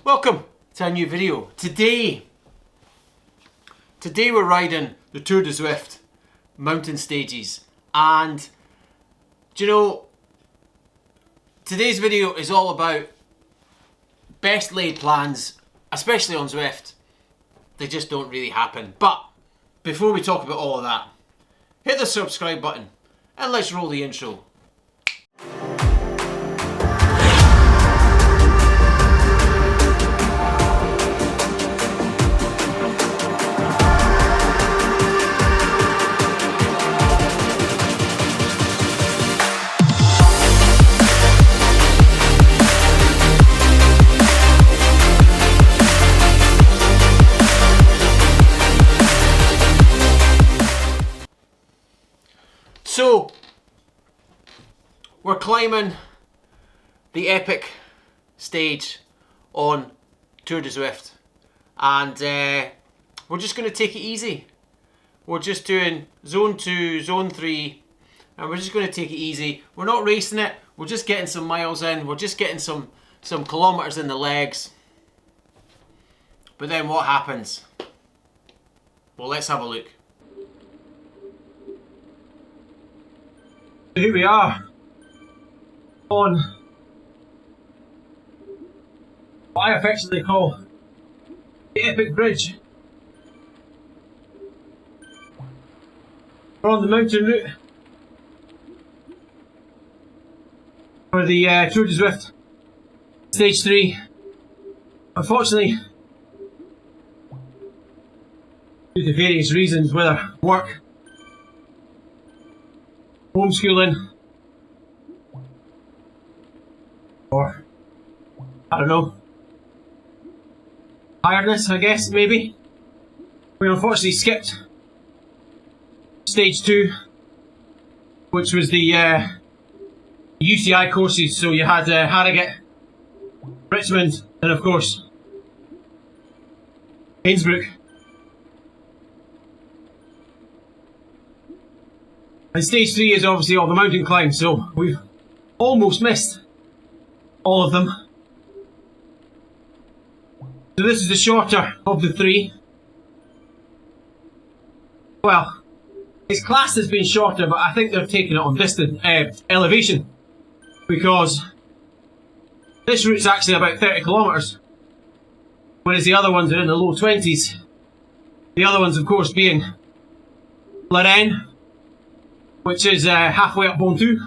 Welcome to a new video. Today we're riding the Tour de Zwift mountain stages, and do you know, today's video is all about best laid plans, especially on Zwift. They just don't really happen. But before we talk about all of that, hit the subscribe button and let's roll the intro. So, we're climbing the epic stage on Tour de Zwift, and we're just going to take it easy. We're just doing zone 2, zone 3, and we're just going to take it easy. We're not racing it, we're just getting some miles in, we're just getting some kilometres in the legs. But then what happens? Well, let's have a look. Here we are on what I affectionately call the Epic Bridge. We're on the mountain route for the Tour de Zwift Stage 3. Unfortunately, due to various reasons, whether work, homeschooling, or I don't know, tiredness, I guess, maybe. We unfortunately skipped stage 2, which was the UCI courses. So you had Harrogate, Richmond, and of course Innsbruck. And stage 3 is obviously all the mountain climbs, so we've almost missed all of them. So this is the shorter of the 3. Well, it's classed as being shorter, but I think they're taking it on distance, elevation, because this route's actually about 30 kilometres, whereas the other ones are in the low 20s. The other ones, of course, being Lorraine, which is halfway up Von 2,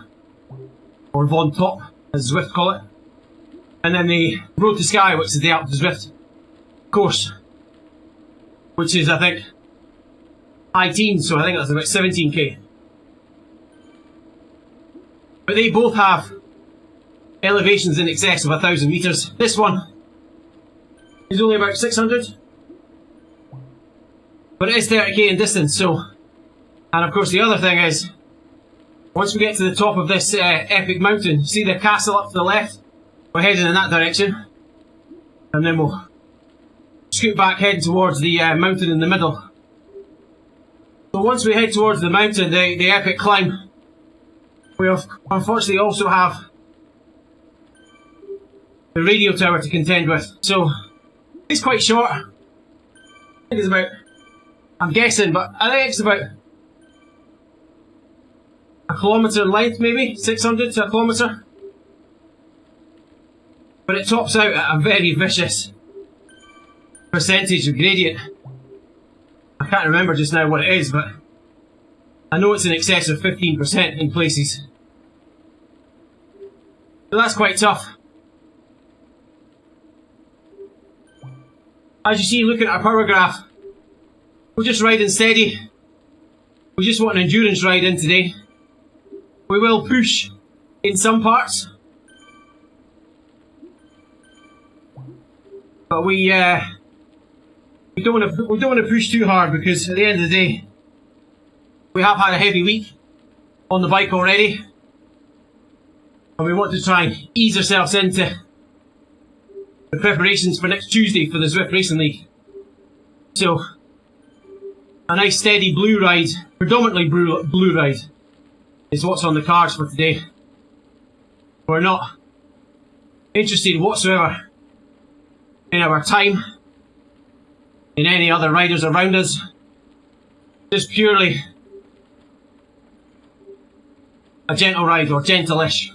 or Von Top, as Zwift call it. And then the Road to Sky, which is the Alpe de Zwift course, which is, I think, high teens, so I think that's about 17k. But they both have elevations in excess of 1,000 metres. This one is only about 600, but it is 30k in distance, so... And of course the other thing is, once we get to the top of this epic mountain, see the castle up to the left? We're heading in that direction. And then we'll scoot back, heading towards the mountain in the middle. So once we head towards the mountain, the epic climb, we unfortunately also have the radio tower to contend with. So it's quite short. I think it's about, I'm guessing, but I think it's about a kilometre in length, maybe 600 to a kilometre, but it tops out at a very vicious percentage of gradient. I can't remember just now what it is, but I know it's in excess of 15% in places, so that's quite tough. As you see, looking at our power graph, we're just riding steady. We just want an endurance ride in today. We will push in some parts, but we don't want to push too hard, because at the end of the day, we have had a heavy week on the bike already, and we want to try and ease ourselves into the preparations for next Tuesday for the Zwift Racing League. So, a nice steady blue ride, predominantly blue ride, is what's on the cards for today. We're not interested whatsoever in our time in any other riders around us. Just purely a gentle ride, or gentle-ish.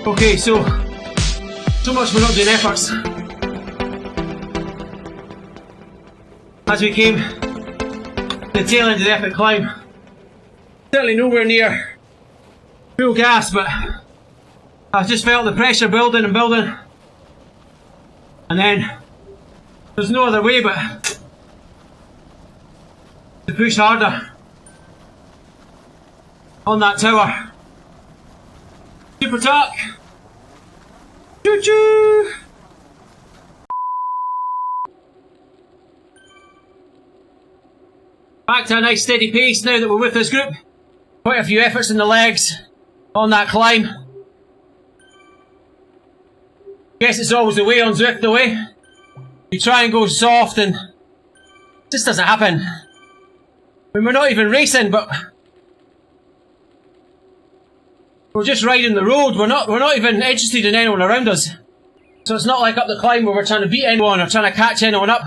Okay, so much for not doing efforts. As we came to the tail end of the epic climb, certainly nowhere near full gas, but I just felt the pressure building and building, and then there's no other way but to push harder on that tower. Super talk! Choo choo! Back to a nice steady pace now that we're with this group. Quite a few efforts in the legs on that climb. Guess it's always the way on Zwift, the way. You try and go soft and it just doesn't happen. I mean, we're not even racing, but we're just riding the road. We're not even interested in anyone around us. So it's not like up the climb where we're trying to beat anyone or trying to catch anyone up.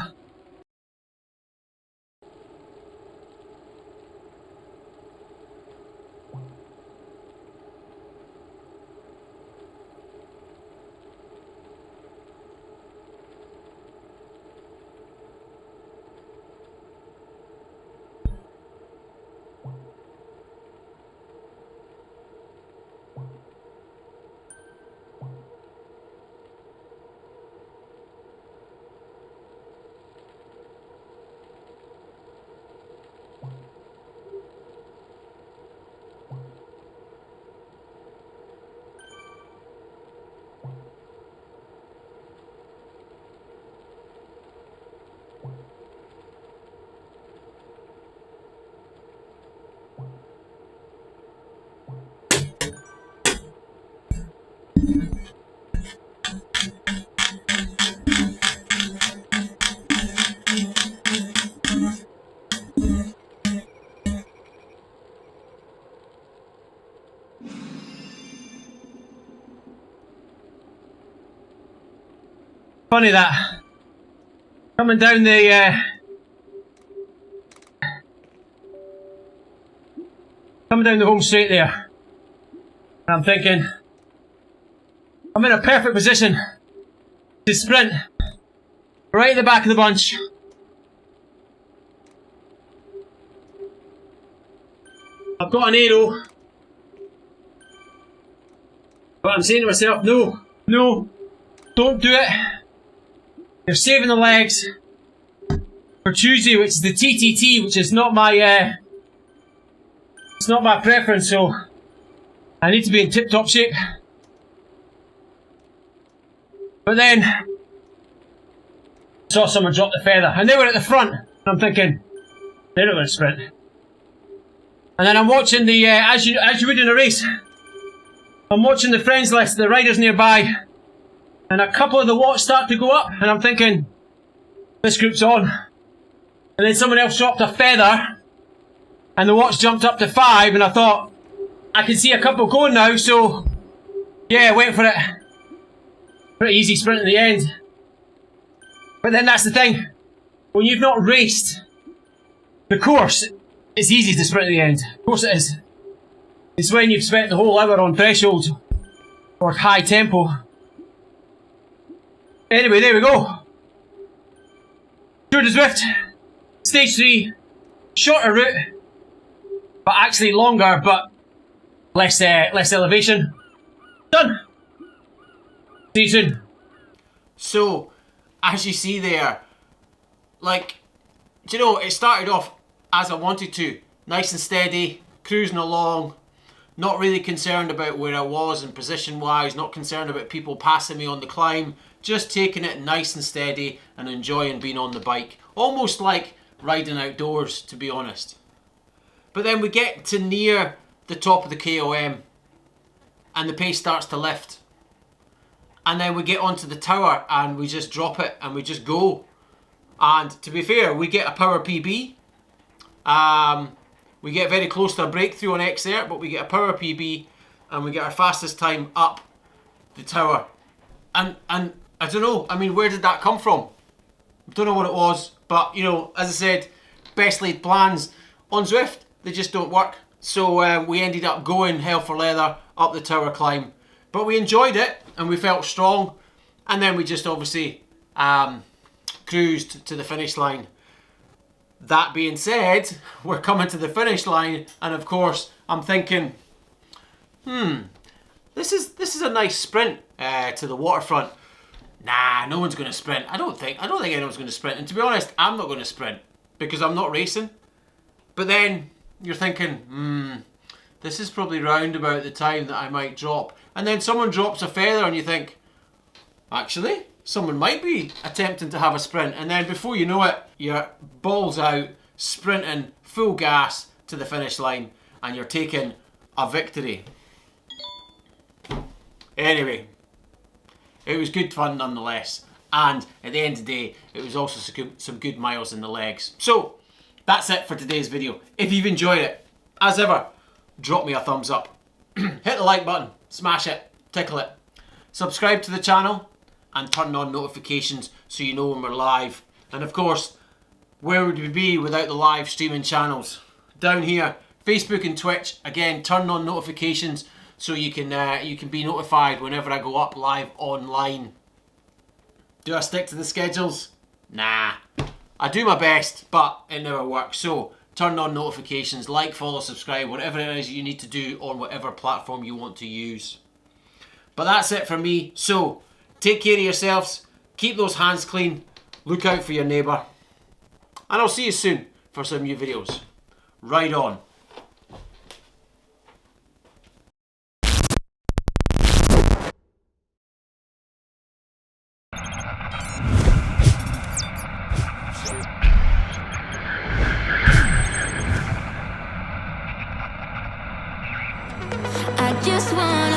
Funny that. Coming down the home straight there. And I'm thinking, I'm in a perfect position to sprint right at the back of the bunch. I've got an arrow, but I'm saying to myself, no, don't do it. You're saving the legs for Tuesday, which is the TTT, which is not my it's not my preference, so I need to be in tip-top shape. But then I saw someone drop the feather, and they were at the front, and I'm thinking, they're not going to sprint. And then I'm watching the, as you would in a race, I'm watching the friends list, the riders nearby, and a couple of the watts start to go up, and I'm thinking, this group's on. And then someone else dropped a feather, and the watts jumped up to 5, and I thought, I can see a couple going now, so yeah, went for it. Pretty easy sprint at the end. But then that's the thing, when you've not raced the course, it's easy to sprint at the end. Of course it is. It's when you've spent the whole hour on threshold or high tempo. Anyway, there we go. Tour de Zwift, stage 3, shorter route, but actually longer, but less elevation. Done. See you soon. So, as you see there, like, do you know, it started off as I wanted to. Nice and steady, cruising along, not really concerned about where I was and position-wise, not concerned about people passing me on the climb, just taking it nice and steady and enjoying being on the bike. Almost like riding outdoors, to be honest. But then we get to near the top of the KOM and the pace starts to lift. And then we get onto the tower and we just drop it and we just go. And to be fair, we get a power PB. We get very close to a breakthrough on Xert, but we get a power PB and we get our fastest time up the tower. And I don't know, I mean, where did that come from? I don't know what it was, but you know, as I said, best laid plans on Zwift, they just don't work. So we ended up going hell for leather up the tower climb. But we enjoyed it and we felt strong. And then we just obviously cruised to the finish line. That being said, we're coming to the finish line, and of course, I'm thinking, this is a nice sprint to the waterfront. Nah, no one's going to sprint. I don't think anyone's going to sprint. And to be honest, I'm not going to sprint because I'm not racing. But then you're thinking, this is probably round about the time that I might drop. And then someone drops a feather, and you think, actually, someone might be attempting to have a sprint, and then before you know it, you're balls out, sprinting full gas to the finish line, and you're taking a victory. Anyway, it was good fun nonetheless, and at the end of the day, it was also some good miles in the legs. So, that's it for today's video. If you've enjoyed it, as ever, drop me a thumbs up. Hit the like button, smash it, tickle it. Subscribe to the channel, and turn on notifications so you know when we're live. And of course, where would we be without the live streaming channels? Down here, Facebook and Twitch. Again, turn on notifications so you can be notified whenever I go up live online. Do I stick to the schedules? Nah. I do my best, but it never works. So turn on notifications, like, follow, subscribe, whatever it is you need to do on whatever platform you want to use. But that's it for me. So take care of yourselves, keep those hands clean, look out for your neighbour, and I'll see you soon for some new videos. Ride on. I just wanna